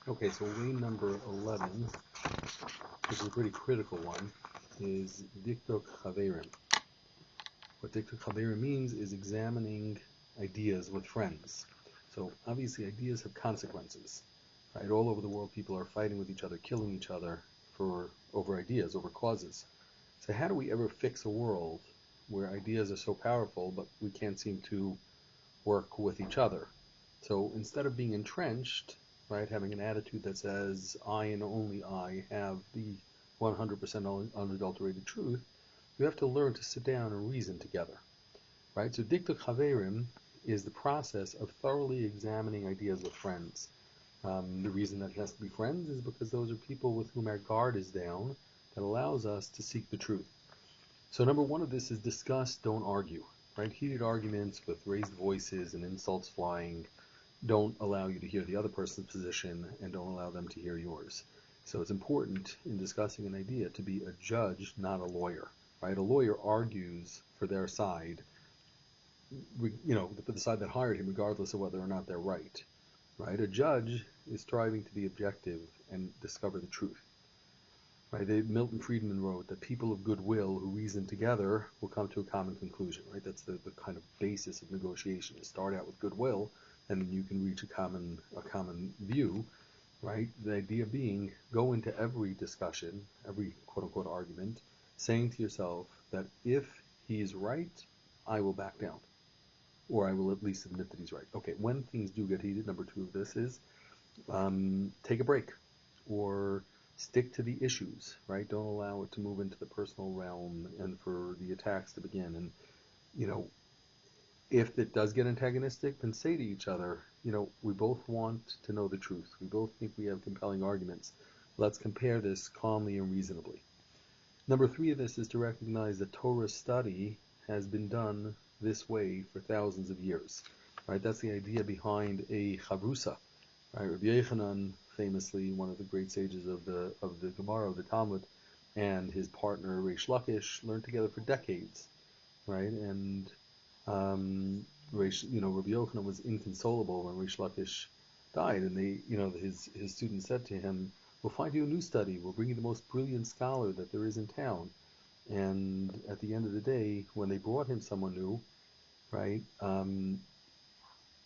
Okay, so way number 11, which is a pretty critical one, is Diktok Chaverim. What Diktok Chaverim means is examining ideas with friends. So obviously ideas have consequences, right? All over the world people are fighting with each other, killing each other for over ideas, over causes. So how do we ever fix a world where ideas are so powerful but we can't seem to work with each other? So instead of being entrenched, right, having an attitude that says I and only I have the 100% unadulterated truth, you have to learn to sit down and reason together, right? So Diktuk Chaverim is the process of thoroughly examining ideas with friends. The reason that it has to be friends is because those are people with whom our guard is down that allows us to seek the truth. So number one of this is discuss, don't argue, right? Heated arguments with raised voices and insults flying don't allow you to hear the other person's position and don't allow them to hear yours. So it's important in discussing an idea to be a judge, not a lawyer, right? A lawyer argues for their side, for the side that hired him, regardless of whether or not they're right, right? A judge is striving to be objective and discover the truth. Right? Milton Friedman wrote that people of goodwill who reason together will come to a common conclusion. Right? That's the kind of basis of negotiation. You start out with goodwill, and then you can reach a common view. Right? The idea being, go into every discussion, every quote unquote argument, saying to yourself that if he's right, I will back down, or I will at least admit that he's right. Okay, when things do get heated, number two of this is take a break, or stick to the issues, right? Don't allow it to move into the personal realm and for the attacks to begin. And, you know, if it does get antagonistic, then say to each other, we both want to know the truth. We both think we have compelling arguments. Let's compare this calmly and reasonably. Number three of this is to recognize that Torah study has been done this way for thousands of years, right? That's the idea behind a chavrusa, right? Rabbi Yochanan, famously one of the great sages of the Gemara, of the Talmud, and his partner Reish Lakish learned together for decades, right? And Rabbi Yochanan was inconsolable when Reish Lakish died, and his students said to him, "We'll find you a new study. We'll bring you the most brilliant scholar that there is in town." And at the end of the day, when they brought him someone new, right,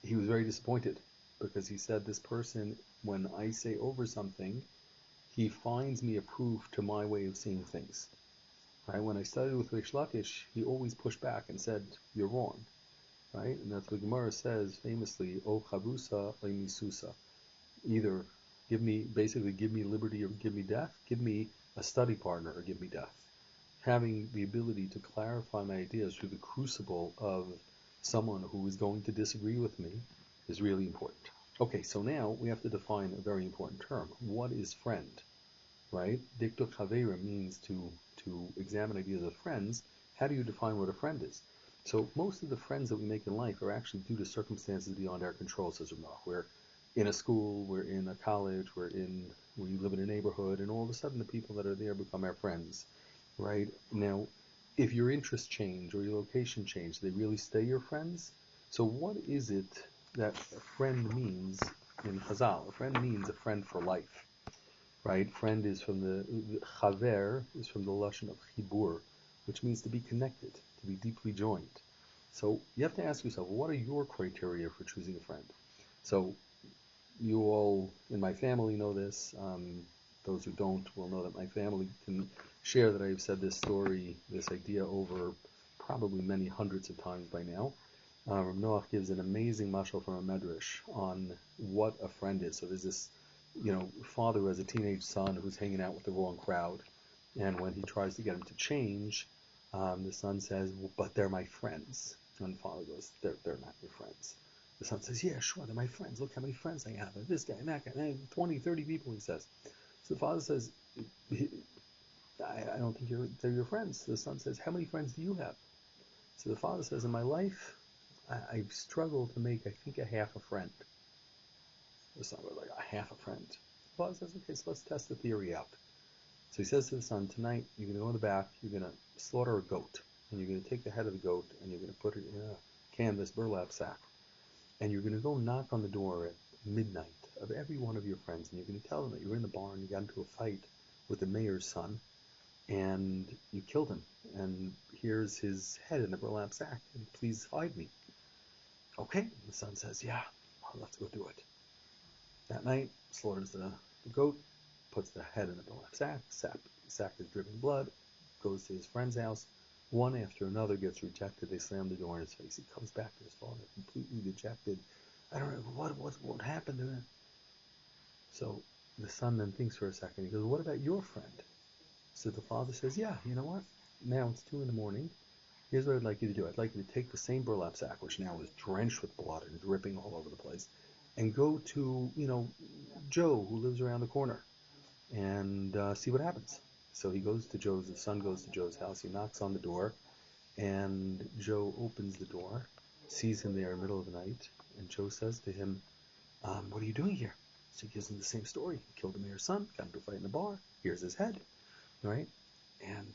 he was very disappointed because he said, this person, when I say over something, he finds me a proof to my way of seeing things. Right? When I studied with Reish Lakish, he always pushed back and said, you're wrong. Right? And that's what Gemara says famously, O chavrusa o misusa. Either give me liberty or give me death, give me a study partner or give me death. Having the ability to clarify my ideas through the crucible of someone who is going to disagree with me is really important. Okay, so now we have to define a very important term. What is friend? Right? Diktuk Chaverim means to examine ideas of friends. How do you define what a friend is? So most of the friends that we make in life are actually due to circumstances beyond our control, says Ramah. We're in a school, we're in a college, we live in a neighborhood, and all of a sudden the people that are there become our friends. Right? Now, if your interests change or your location change, they really stay your friends? So what is it that a friend means in Chazal? A friend means a friend for life, right? Friend is from the chaver is from the lashon of chibur, which means to be connected, to be deeply joined. So you have to ask yourself, what are your criteria for choosing a friend? So you all in my family know this. Those who don't will know that my family can share that I've said this story, this idea over probably many hundreds of times by now. Rav Noach gives an amazing mashal from a medrash on what a friend is. So there's this, father who has a teenage son who's hanging out with the wrong crowd, and when he tries to get him to change, the son says, well, "But they're my friends." And the father goes, "They're not your friends." The son says, "Yeah, sure, they're my friends. Look how many friends I have. This guy and that guy, 20, 30 people," he says. So the father says, I don't think they're your friends. The son says, "How many friends do you have?" So the father says, "In my life, I've struggled to make, I think, a half a friend." The son goes, like, a half a friend. The father says, "Okay, so let's test the theory out." So he says to the son, "Tonight, you're going to go in the back, you're going to slaughter a goat, and you're going to take the head of the goat, and you're going to put it in a canvas burlap sack, and you're going to go knock on the door at midnight of every one of your friends, and you're going to tell them that you were in the barn, you got into a fight with the mayor's son, and you killed him, and here's his head in a burlap sack, and please hide me. Okay, the son says, yeah, let's go do it. That night, slaughters the goat, puts the head in a burlap sack, sack is dripping blood, goes to his friend's house. One after another gets rejected. They slam the door in his face. He comes back to his father, completely dejected. I don't know, what happened to him? So the son then thinks for a second. He goes, what about your friend? So the father says, yeah, you know what? Now it's 2 a.m. Here's what I'd like you to do. I'd like you to take the same burlap sack, which now is drenched with blood and dripping all over the place, and go to, Joe, who lives around the corner, and see what happens. So the son goes to Joe's house. He knocks on the door, and Joe opens the door, sees him there in the middle of the night, and Joe says to him, what are you doing here? So he gives him the same story. He killed the mayor's son, got into a fight in the bar. Here's his head, right? And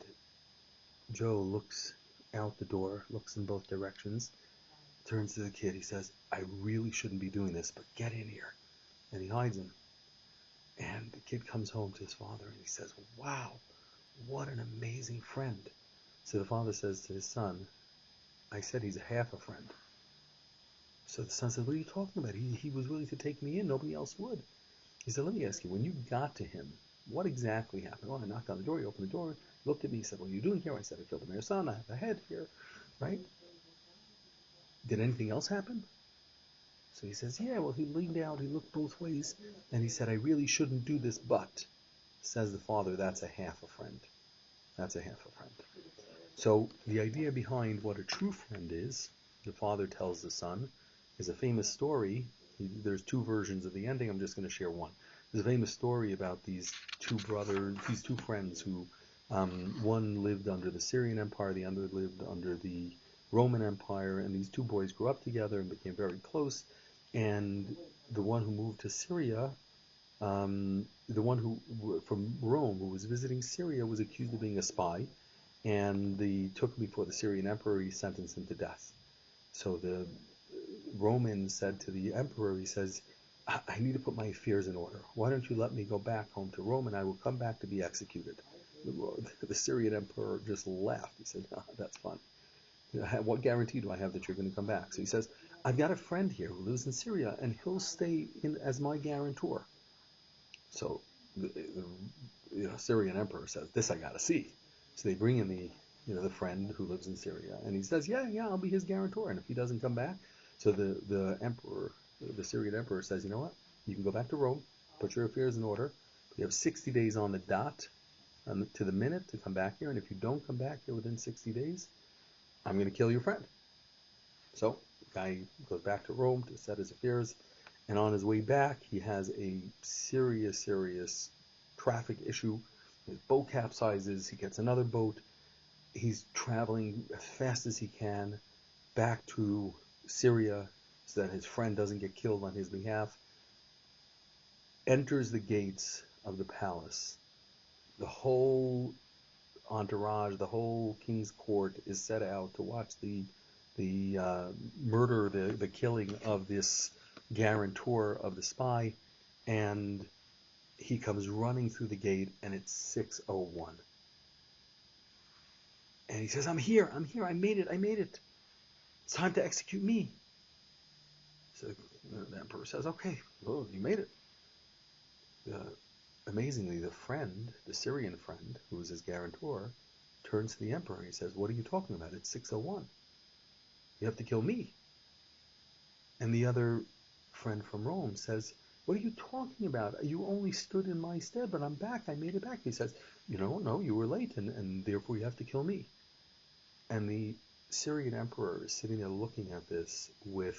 Joe looks out the door, looks in both directions, turns to the kid. He says, I really shouldn't be doing this, but get in here. And he hides him. And the kid comes home to his father and he says, wow, what an amazing friend. So the father says to his son, I said he's a half a friend. So the son says, what are you talking about? He was willing to take me in. Nobody else would. He said, let me ask you, when you got to him, what exactly happened? Well, I knocked on the door. He opened the door, looked at me, he said, what are you doing here? I said, I killed the mayor's son. I have a head here, right? Did anything else happen? So he says, yeah, well, he leaned out, he looked both ways, and he said, I really shouldn't do this, but, says the father, that's a half a friend. That's a half a friend. So the idea behind what a true friend is, the father tells the son, is a famous story. There's 2 versions of the ending. I'm just going to share one. There's a famous story about these two friends who, one lived under the Syrian Empire, the other lived under the Roman Empire, and these 2 boys grew up together and became very close. And the one who moved to Syria, the one who from Rome who was visiting Syria, was accused of being a spy, and they took him before the Syrian emperor. He sentenced him to death. So the Roman said to the emperor, he says, I need to put my affairs in order. Why don't you let me go back home to Rome, and I will come back to be executed? The Syrian emperor just laughed. He said, that's fun. What guarantee do I have that you're going to come back? So he says, I've got a friend here who lives in Syria, and he'll stay in as my guarantor. So the Syrian emperor says, this I got to see. So they bring in the friend who lives in Syria, and he says, yeah, I'll be his guarantor. And if he doesn't come back, so the Syrian emperor says, you know what? You can go back to Rome, put your affairs in order. You have 60 days on the dot, to the minute, to come back here. And if you don't come back here within 60 days, I'm going to kill your friend. So the guy goes back to Rome to set his affairs. And on his way back, he has a serious traffic issue. His boat capsizes. He gets another boat. He's traveling as fast as he can back to Syria so that his friend doesn't get killed on his behalf. Enters the gates of the palace. The whole entourage, the whole king's court is set out to watch the murder, the killing of this guarantor of the spy, and he comes running through the gate, and it's 6:01. And he says, I'm here, I made it. It's time to execute me. So the emperor says, okay, well, you made it. Amazingly, the Syrian friend, who was his guarantor, turns to the emperor and he says, what are you talking about? It's 6:01. You have to kill me. And the other friend from Rome says, what are you talking about? You only stood in my stead, but I'm back. I made it back. He says, no, you were late, and therefore you have to kill me. And the Syrian emperor is sitting there looking at this with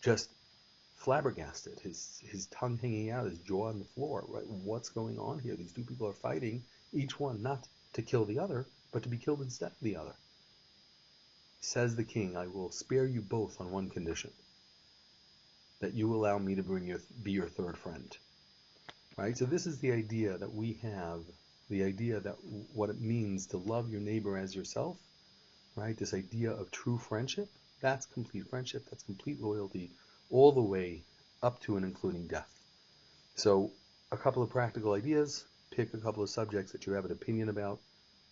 just flabbergasted, his tongue hanging out, his jaw on the floor. Right? What's going on here? These 2 people are fighting, each one not to kill the other, but to be killed instead of the other. Says the king, I will spare you both on one condition, that you allow me to be your third friend. Right? So this is the idea that we have, the idea that what it means to love your neighbor as yourself, right? This idea of true friendship, that's complete friendship, that's complete loyalty, all the way up to and including death. So a couple of practical ideas, pick a couple of subjects that you have an opinion about,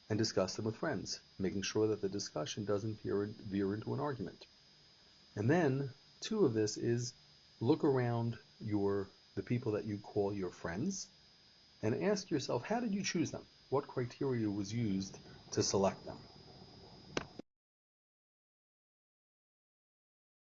and discuss them with friends, making sure that the discussion doesn't veer into an argument. And then, two of this is look around the people that you call your friends and ask yourself, how did you choose them? What criteria was used to select them?